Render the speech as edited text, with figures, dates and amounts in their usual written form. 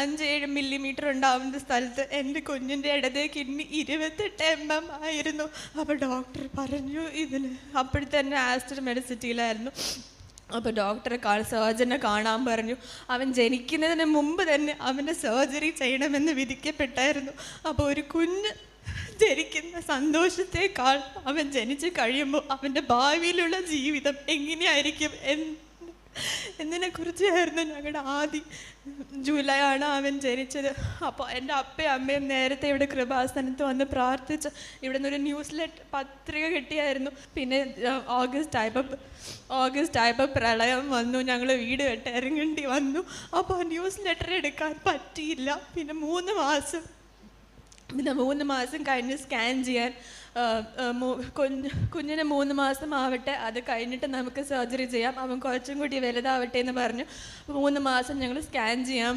5-7 millimetre ഉണ്ടാവുന്ന സ്ഥലത്ത് എൻ്റെ കുഞ്ഞിൻ്റെ ഇടതേ കിഡ്നി 28 mm ആയിരുന്നു. അപ്പോൾ ഡോക്ടർ പറഞ്ഞു ഇതിന്. അപ്പോഴത്തന്നെ ആസ്റ്റർ മെഡിസിറ്റിയിലായിരുന്നു. അപ്പോൾ സർജനെ കാണാൻ പറഞ്ഞു. അവൻ ജനിക്കുന്നതിന് മുമ്പ് തന്നെ അവൻ്റെ സർജറി ചെയ്യണമെന്ന് വിധിക്കപ്പെട്ടായിരുന്നു. അപ്പോൾ ഒരു കുഞ്ഞ് ജനിക്കുന്ന സന്തോഷത്തേക്കാൾ അവൻ ജനിച്ച് കഴിയുമ്പോൾ അവൻ്റെ ഭാവിയിലുള്ള ജീവിതം എങ്ങനെയായിരിക്കും എന്നതിനെക്കുറിച്ചായിരുന്നു ഞങ്ങളുടെ ആദ്യം. ജൂലൈ ആണ് അവൻ ജനിച്ചത്. അപ്പോൾ എൻ്റെ അപ്പയും അമ്മയും നേരത്തെ ഇവിടെ കൃപാസനത്ത് വന്ന് പ്രാർത്ഥിച്ച് ഇവിടെ നിന്നൊരു ന്യൂസ് പത്രിക കിട്ടിയായിരുന്നു. പിന്നെ ഓഗസ്റ്റ് ആയപ്പോൾ പ്രളയം വന്നു. ഞങ്ങൾ വീട് വിട്ട് ഇറങ്ങേണ്ടി വന്നു. അപ്പോൾ ന്യൂസ് ലെറ്റർ എടുക്കാൻ പറ്റിയില്ല. പിന്നെ 3 മാസം കഴിഞ്ഞ് സ്കാൻ ചെയ്യാൻ കുഞ്ഞിന് 3 മാസം ആവട്ടെ, അത് കഴിഞ്ഞിട്ട് നമുക്ക് സർജറി ചെയ്യാം, അവൻ കുറച്ചും കൂടി വലുതാവട്ടെ എന്ന് പറഞ്ഞു. 3 മാസം ഞങ്ങൾ സ്കാൻ ചെയ്യാൻ